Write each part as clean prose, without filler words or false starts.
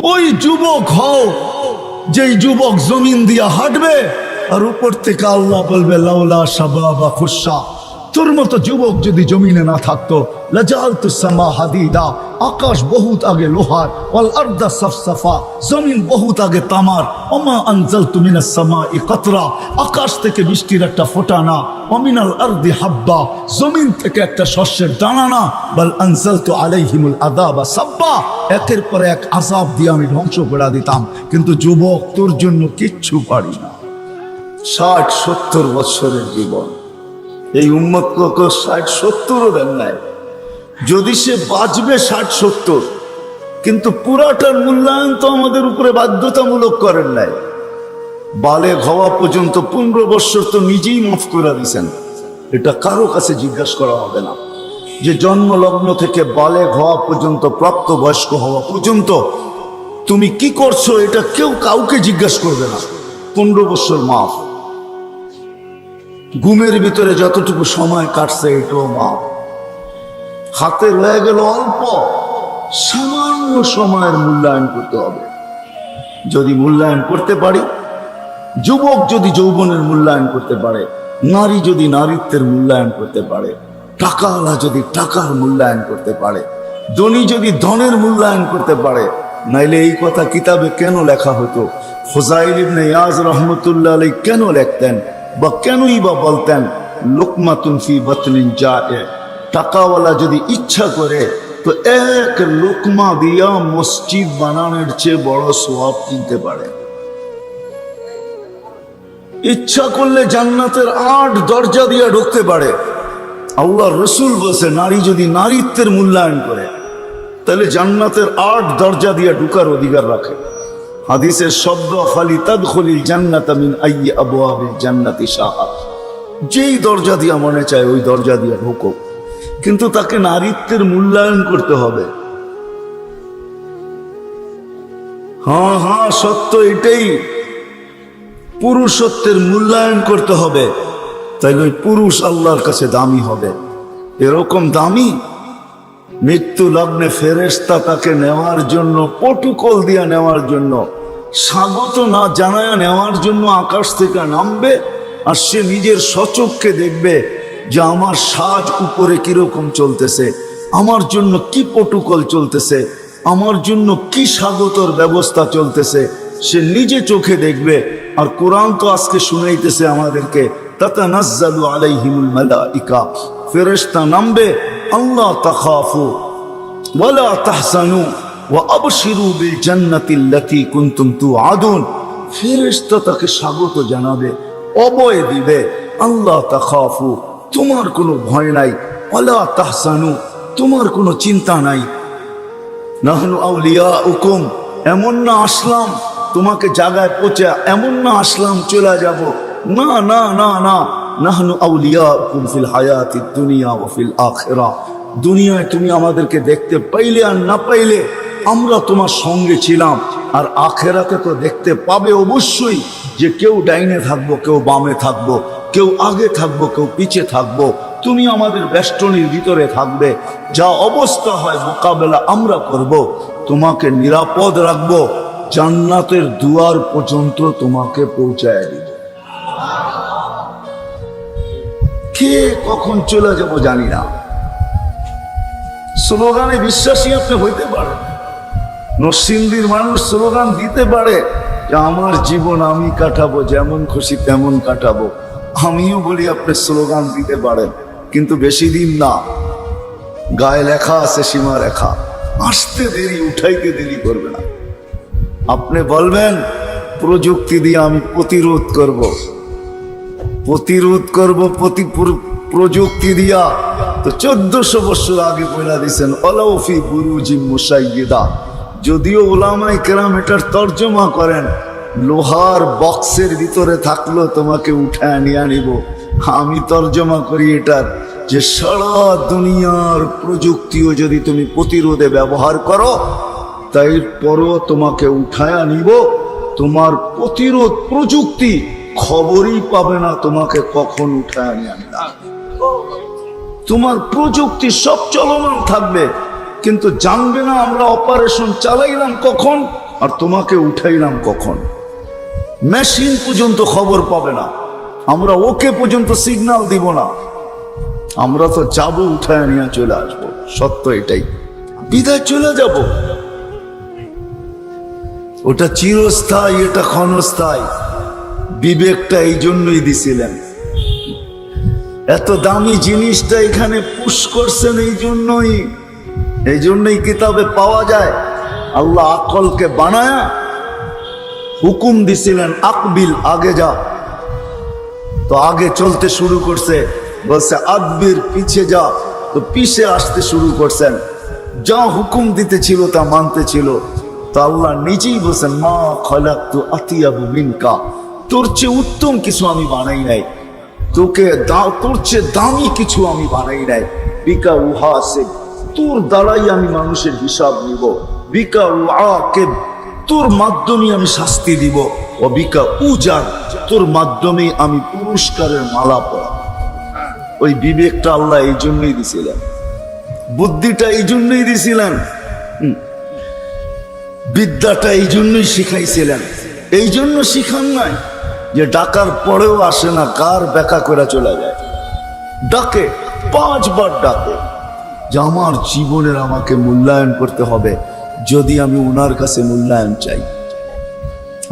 ওই যুবক হও যেই যুবক জমিন দিয়া হাঁটবে আর উপর থেকে আল্লাহ বলবে লাউলা শাবাবা খুশা। তোর মতো যুবক যদি জমিনে না থাকতো লাজালতু সামা হাদিদা, আকাশ বহুত আগে লোহার, ওয়াল আরদা সাফসাফা, জমিন বহুত আগে তামার। ওমা আনজালতু মিনাস সামাই কাতরা, আকাশ থেকে বৃষ্টির একটা ফোঁটা না। ওমিনাল আরদি হাব্বা, জমিন থেকে একটা শস্যের দানা না। বাল আনজালতু আলাইহিমুল আযাবা সাব্বা, একের পর এক আযাব দিয়ে আমি ধ্বংস করে দিতাম। কিন্তু যুবক তোর জন্য কিচ্ছু পারি না। 60-70 বছরের জীবন, এই উম্মতকে 60-70ও দেন নাই। যদি সে বাঁচবে 60-70, কিন্তু পুরাটার মূল্যায়ন তো আমাদের উপরে বাধ্যতামূলক করেন নাই। বালেগ হওয়া পর্যন্ত 15 বছর তো নিজেই মাফ করে দিয়েছেন, এটা কারো কাছে জিজ্ঞাসা করা হবে না। যে জন্মলগ্ন থেকে বালেগ হওয়া পর্যন্ত, প্রাপ্তবয়স্ক হওয়া পর্যন্ত তুমি কি করছো, এটা কেউ কাউকে জিজ্ঞাসা করবে না। 15 বছর মাফ। ঘুমের ভিতরে যতটুকু সময় কাটছে এটাও মাপ। হাতে রয়ে গেল অল্প, সামান্য সময়ের মূল্যায়ন করতে হবে। যদি মূল্যায়ন করতে পারি, যুবক যদি যৌবনের মূল্যায়ন করতে পারে, নারী যদি নারীত্বের মূল্যায়ন করতে পারে, টাকাওয়ালা যদি টাকার মূল্যায়ন করতে পারে, ধনী যদি ধনের মূল্যায়ন করতে পারে, নাইলে এই কথা কিতাবে কেন লেখা হতো? ফুযাইল ইবনে ইয়াজ রহমতুল্লাহ আলাইহি কেন লিখতেন বা কেনই বা বলতেন লুকমাতুন ফি বাতনিন জায়ে? টাকাওয়ালা যদি ইচ্ছা করে তো এক লুকমা দিয়া মসজিদ বানানোর চেয়ে বড় সওয়াব কিনতে পারে। ইচ্ছা করলে জান্নাতের 8 দরজা দিয়া ঢুকতে পারে। আল্লাহর রাসূল বলেছে, নারী যদি নারীত্বের মূল্যায়ন করে তাহলে জান্নাতের 8 দরজা দিয়া ঢুকার অধিকার রাখে। হাদিসের শব্দ খালি তাদখুলিল জান্নাতা মিন আইয়ি আবওয়াবিল জান্নাতি শাআত, যেই দরজা দিয়া মনে চায় ওই দরজা দিয়া ঢোকো, কিন্তু তাকে নারীত্বের মূল্যায়ন করতে হবে। হ্যাঁ সত্য এটাই, পুরুষত্বের মূল্যায়ন করতে হবে, তাইলে ওই পুরুষ আল্লাহর কাছে দামি হবে। এরকম দামি মৃত্যু লগ্নে ফেরেশতা তাকে নেওয়ার জন্য, প্রটোকল দিয়া নেওয়ার জন্য, স্বাগত না জানায় নেওয়ার জন্য আকাশ থেকে নামবে। আর সে নিজের স্বচক্ষে দেখবে যে আমার সাজ উপরে কিরকম চলতেছে, আমার জন্য কি প্রটোকল চলতেছে, আমার জন্য কি স্বাগতর ব্যবস্থা চলতেছে, সে নিজে চোখে দেখবে। আর কোরআন তো আজকে শুনাইতেছে আমাদেরকে, তাতানাজ্জালু আলাইহিমুল মালাইকা, ফেরেশতা নামবে, আল্লাহ তাখাফু ওয়ালা তাহজানু ওয়া আবশিরু বিল জান্নাতিল্লাতী কুনতুম তুআদুন। ফেরেশতা তাকে স্বাগত জানাবে, অভয় দিবে, আল্লাহ তাখাফু, তোমার কোনো ভয় নাই, ওয়ালা তাহজানু, তোমার কোনো চিন্তা নাই, নাহনু আউলিয়াউকুম, এমন না আসলাম তোমাকে জায়গায় পৌঁছে, এমন না আসলাম চলে যাব, না না না না, নাহনু আউলিয়াউকুম ফিল হায়াতিদ দুনিয়া ওয়া ফিল আখিরাহ, দুনিয়ায় তুমি আমাদেরকে দেখতে পাইলে আর না পাইলে আমরা তোমার সঙ্গে ছিলাম, আর আখিরাতে তো দেখতে পাবে অবশ্যই, যে কেউ ডাইনে থাকবো, কেউ বামে থাকবো, কেউ আগে থাকবো, কেউ পিছে থাকবো, তুমি আমাদের বেষ্টনীর ভিতরে থাকবে। যা অবস্থা হয় মোকাবেলা আমরা করব, তোমাকে নিরাপদ রাখবো, জান্নাতের দুয়ার পর্যন্ত তোমাকে পৌঁছায় দিব। কে কখন চলে যাব জানি না। স্লোগানে বিশ্বাসী আপনি হইতে পারেন, নরসিংদীর মানুষ স্লোগান দিতে পারে যে আমার জীবন আমি কাটাবো, যেমন খুশি তেমন কাটাবো। আমিও বলি আপনি স্লোগান দিতে পারেন, কিন্তু বেশি দিন না। গায়ে লেখা আছে সীমা রেখা, আসতে দেরি, উঠাইতে দেরি করবে না। আপনি বলবেন প্রযুক্তি দিয়ে আমি প্রতিরোধ করব, প্রযুক্তি দিয়া তো 1400 বছর আগে বলে দিয়েছেন ওলাউফি বুরুজি মুশাইয়্যিদা। যদিও উলামায়ে কেরাম এটার তর্জমা করেন লোহার বক্সের ভিতরে থাকলো তোমাকে উঠায় নিয়ে নিব, আমি তর্জমা করি এটার যে সারা দুনিয়ার প্রযুক্তিও যদি তুমি প্রতিরোধে ব্যবহার করো, তাই পরও তোমাকে উঠায় নিব, তোমার প্রতিরোধ প্রযুক্তি খবরই পাবে না তোমাকে কখন উঠায় নিয়ে আনলাম। তোমার প্রযুক্তি সব চলমান থাকবে, কিন্তু জানবে না আমরা অপারেশন চালাইলাম কখন, আর তোমাকে উঠাইলাম কখন? মেশিন পর্যন্ত খবর পাবে না, আমরা ওকে পর্যন্ত সিগন্যাল দিব না, আমরা তো যাবো উঠায় নিয়ে চলে আসবো। সত্য এটাই, বিদায় চলে যাব। ওটা চিরস্থায়ী, এটা ক্ষণস্থায়ী। বিবেকটা এই জন্যই দিছিলেন, এত দামি জিনিসটা এখানে পুশ করছেন এই জন্যই কিতাবে পাওয়া যায়। আল্লাহ আকলকে বানায়া হুকুম দিছিলেন, আকবিল, আগে যা। তো আগে চলতে শুরু করছে, বলছে আদবির, পিছে যা। তো পিছে আসতে শুরু করছেন, যা হুকুম দিতে ছিল তা মানতে ছিল। তো আল্লাহ নিজেই বলছেন, মা খলাকতু আতিয়াবু মিনকা, তোর চেয়ে উত্তম কিছু আমি বানাই নাই, তোর চেয়ে দামি কিছু আমি বানাই নাই। বিকা উহাসিব, তোর দ্বারাই আমি মানুষের হিসাব নিব। বিকা উআকিব, তোর মাধ্যমে আমি শাস্তি দিব। ও বিকা উজার, তোর মাধ্যমে আমি পুরস্কারের মালা পরাব। ওই বিবেকটা আল্লাহ এই জন্যই দিছিলেন, বুদ্ধিটা এই জন্যই দিছিলেন, বিদ্যাটা এই জন্যই শিখাইছিলেন। এই জন্য শিখান নাই যে ডাকার পরেও আসে না, কার বেকা করে চলে যায়। ডাকে, 5 বার ডাকে যে আমার জীবনের আমাকে মূল্যায়ন করতে হবে, যদি আমি ওনার কাছে মূল্যায়ন চাই।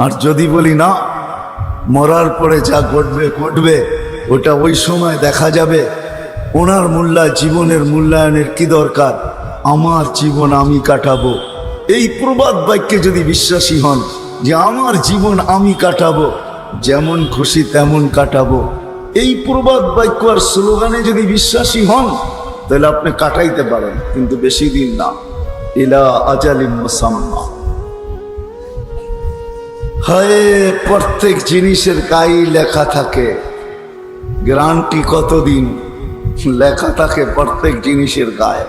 আর যদি বলি না, মরার পরে যা ঘটবে ঘটবে, ওটা ওই সময় দেখা যাবে, ওনার জীবনের মূল্যায়নের কি দরকার, আমার জীবন আমি কাটাবো। এই প্রবাদ বাক্যে যদি বিশ্বাসী হন যে আমার জীবন আমি কাটাবো, যেমন খুশি তেমন কাটাবো, এই প্রবাদ বাক্য আর স্লোগানে যদি বিশ্বাসী হন, তাহলে আপনি কাটাইতে পারেন, কিন্তু বেশি দিন না। ইলা আজালিম মুসাম্মা। হায়, প্রত্যেক জিনিসের গায়ে লেখা থাকে, গ্যারান্টি কতদিন লেখা থাকে প্রত্যেক জিনিসের গায়ে।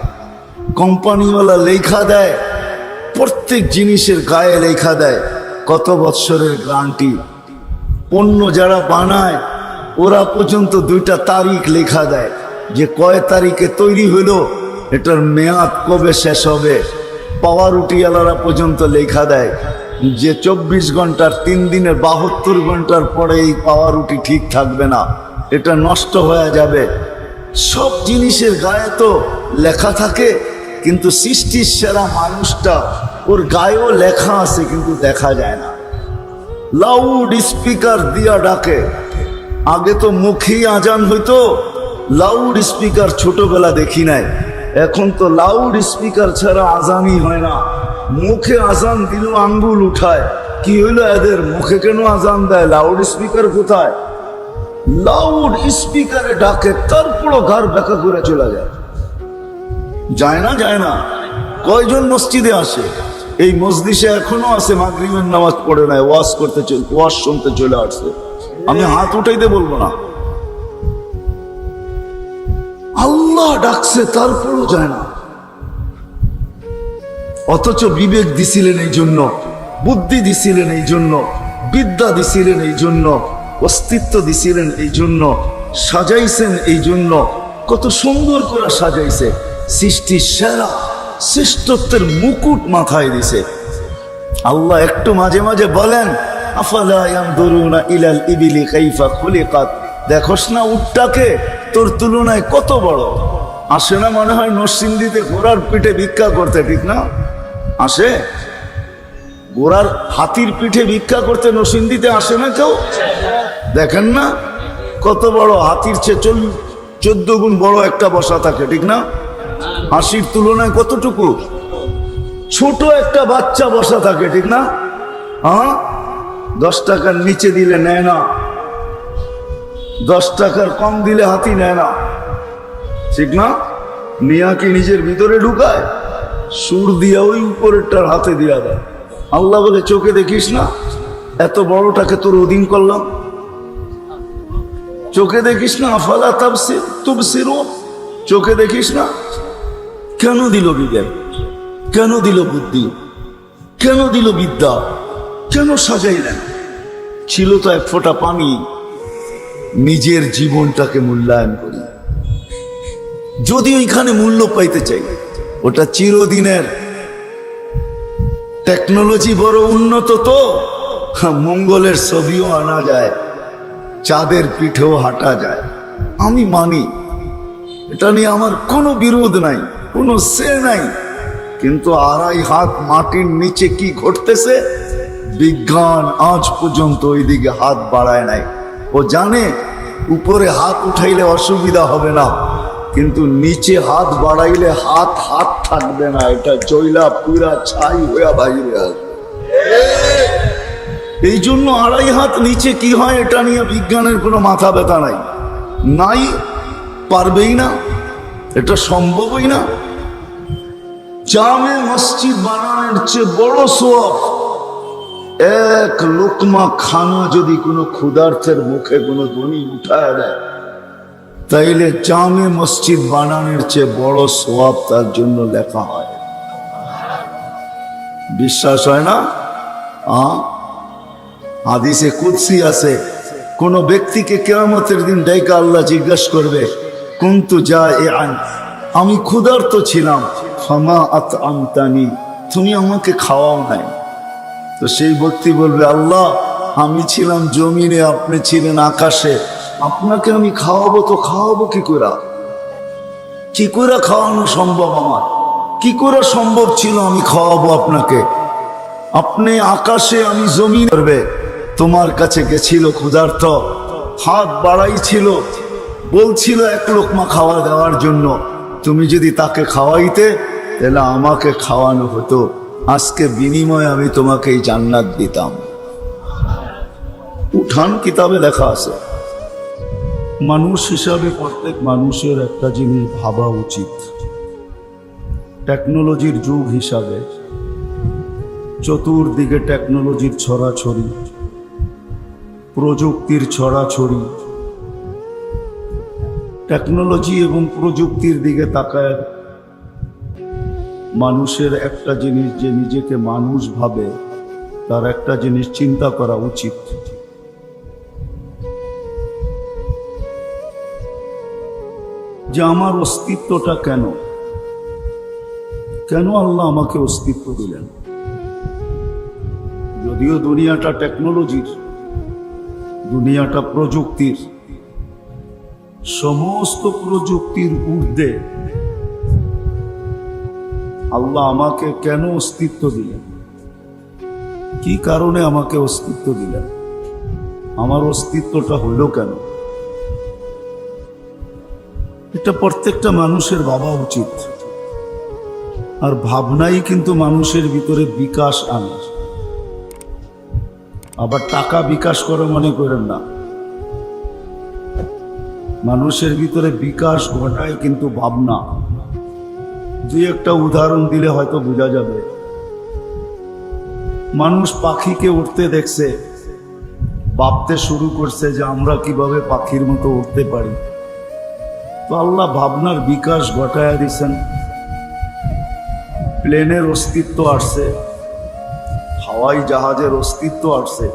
কোম্পানিওয়ালা লেখা দেয়, প্রত্যেক জিনিসের গায়ে লেখা দেয় কত বৎসরের গ্যারান্টি। পণ্য যারা বানায় ওরা পর্যন্ত 2টা তারিখ লেখা দেয়, যে কয় তারিখে তৈরি হলো, এটার মেয়াদ কবে শেষ হবে। পাওয়ারুটিওয়ালারা পর্যন্ত লেখা দেয় যে 24 ঘন্টার 3 দিনের 72 ঘন্টার পরে এই পাওয়ারুটি ঠিক থাকবে না, এটা নষ্ট হয়ে যাবে। সব জিনিসের গায়ে তো লেখা থাকে, কিন্তু সৃষ্টির সেরা মানুষটা, ওর গায়েও লেখা আছে কিন্তু দেখা যায় না। লাউড স্পিকার দিয়া ডাকে। আগে তো মুখেই আজান হইতো, লাউড স্পিকার ছোটবেলা দেখি নাই। এখন তো লাউড স্পিকার ছাড়া আজানই হয় না। মুখে আজান দিল আঙ্গুল উঠায়, কি হইলো এদের, মুখে কেন আজান দেয়, লাউড স্পিকার কোথায়? লাউড স্পিকারে ডাকে, তারপরও ঘর বেকা করে চলে যায়। যায় না। কয়জন মসজিদে আসে? এই মজলিসে এখনো আছে, মাগরিবের নামাজ পড়ে নাই, ওয়াজ শুনতে চলে আসছে। আমি হাত উঠাইতে বলবো না। আল্লাহ ডাকছে, তারপরও যায় না। অথচ বিবেক দিছিলেন এই জন্য, বুদ্ধি দিছিলেন এই জন্য, বিদ্যা দিছিলেন এই জন্য, অস্তিত্ব দিছিলেন এই জন্য, সাজাইছেন এই জন্য। কত সুন্দর করে সাজাইছে, সৃষ্টির সেরা শ্রেষ্ঠত্বের মুকুট মাথায় দিছে। আল্লাহ একটু মাঝে মাঝে বলেন, আফালা ইয়ানদুরুনা ইলাল ইবিলি কাইফা খুলিকাত, দেখোস না উটটাকে, তোর তুলনায় কত বড়। আসে না মনে হয় নরসিংদীতে ঘোড়ার পিঠে ভিক্ষা করতে, ঠিক না? আসে ঘোড়ার, হাতির পিঠে ভিক্ষা করতে নরসিংদীতে আসে না কেউ? দেখেন না কত বড়, হাতির চেয়ে 14 গুণ বড় একটা বসা থাকে, ঠিক না? হাসির তুলনায় কতটুকু ছোট একটা বাচ্চা বসা থাকে, ঠিক না? হ্যাঁ, 10 টাকার নিচে দিলে নেয় না, 10 টাকার কম দিলে হাতি নেয় না, ঠিক না? নিয়া কি নিজের ভিতরে ঢুকায়, সুর দিয়া ওই উপরেরটার হাতে দিয়া দেয়। আল্লাহ বলে, চোখে দেখিস না, এত বড়টাকে তোর অধীন করলাম, চোখে দেখিস না? আফালা তুবসিরুন, চোখে দেখিস না? কেন দিল বিজ্ঞান, কেন দিল বুদ্ধি, কেন দিল বিদ্যা, কেন সাজাইলেন? ছিল তো 1 ফোঁটা পানি। নিজের জীবনটাকে মূল্যায়ন করি, যদি ওইখানে মূল্য পাইতে চাই, ওটা চিরদিনের টেকনোলজি বড় উন্নত তো, মঙ্গলের ছবিও আনা যায়, চাঁদের পিঠেও হাঁটা যায়। আমি মানি, এটা নিয়ে আমার কোনো বিরোধ নাই, কোনো সে নাই। কিন্তু 2.5 হাত মাটির নিচে কি ঘটতেছে, বিজ্ঞান আজ পর্যন্ত ওইদিকে হাত বাড়ায় নাই। ও জানে উপরে হাত উঠাইলে অসুবিধা হবে না, কিন্তু নিচে হাত বাড়াইলে হাত হাত থাকবে না, এটা জয়লা পুরা ছাই হইয়া বাইরে আসবে। এই জন্য 2.5 হাত নিচে কি হয় এটা নিয়ে বিজ্ঞানের কোনো মাথা ব্যথা নাই, নাই, পারবেই না, এটা সম্ভবই না। জামে মসজিদ বানানোর চেয়ে বড় সওয়াব এক লোকমা খানা যদি কোনো ক্ষুধার্তের মুখে কোনো ধনী উঠায় দেয়, তাইলে জামে মসজিদ বানানোর চেয়ে বড় সওয়াব তার জন্য লেখা হয়। বিশ্বাস হয় না? হাদিসে কুদসি আছে, কোন ব্যক্তিকে কিয়ামতের দিন ডাইকা আল্লাহ জিজ্ঞাসা করবে, কুনতু জাইআন, আমি ক্ষুধার্ত ছিলাম, ফামা আতআমতানি, তুমি আমাকে খাওয়াও নাই। তো সেই ব্যক্তি বলবে, আল্লাহ আমি ছিলাম জমিনে, আপনি ছিলেন আকাশে, আপনাকে আমি খাওয়াবো তো খাওয়াবো কি করে? কি করে খাওয়ানো সম্ভব? আমার কি করে সম্ভব ছিল আমি খাওয়াবো আপনাকে? আপনি আকাশে, আমি জমিন করবে। তোমার কাছে গেছিল ক্ষুধার্ত, হাত বাড়াইছিল, বলছিল এক লোকমা খাওয়া দেওয়ার জন্য, তুমি যদি তাকে খাওয়াইতে তাহলে আমাকে খাওয়ানো হতো, আজকে বিনিময়ে আমি তোমাকে এই জান্নাত দিতাম। উঠান কিতাবে লেখা আছে। মানুষ হিসাবে প্রত্যেক মানুষের একটা জিনিস ভাবা উচিত, টেকনোলজির যুগ হিসাবে চতুর্দিকে টেকনোলজির ছড়াছড়ি, প্রযুক্তির ছড়াছড়ি। টেকনোলজি এবং প্রযুক্তির দিকে তাকায় মানুষের একটা জিনিস, যে নিজেকে মানুষ ভাবে, তার একটা জিনিস চিন্তা করা উচিত, যে আমার অস্তিত্বটা কেন, কেন আল্লাহ আমাকে অস্তিত্ব দিলেন? যদিও দুনিয়াটা টেকনোলজির, দুনিয়াটা প্রযুক্তির, সমস্ত প্রযুক্তির ঊর্ধ্বে আল্লাহ আমাকে কেন অস্তিত্ব দিলেন? কি কারণে আমাকে অস্তিত্ব দিলেন? আমার অস্তিত্বটা হইল কেন? এটা প্রত্যেকটা মানুষের ভাবা উচিত। আর ভাবনাই কিন্তু মানুষের ভিতরে বিকাশ আনে। আবার টাকা বিকাশ করে মনে করেন না, মানুষের ভিতরে বিকাশ ঘটায় কিন্তু ভাবনা। দুই একটা উদাহরণ দিলে হয়তো বোঝা যাবে। মানুষ পাখিকে উঠতে দেখছে, ভাবতে শুরু করছে যে আমরা কিভাবে পাখির মতো উঠতে পারি। তো আল্লাহ ভাবনার বিকাশ ঘটায় দিচ্ছেন, প্লেনের অস্তিত্ব আসছে, হাওয়াই জাহাজের অস্তিত্ব আসছে।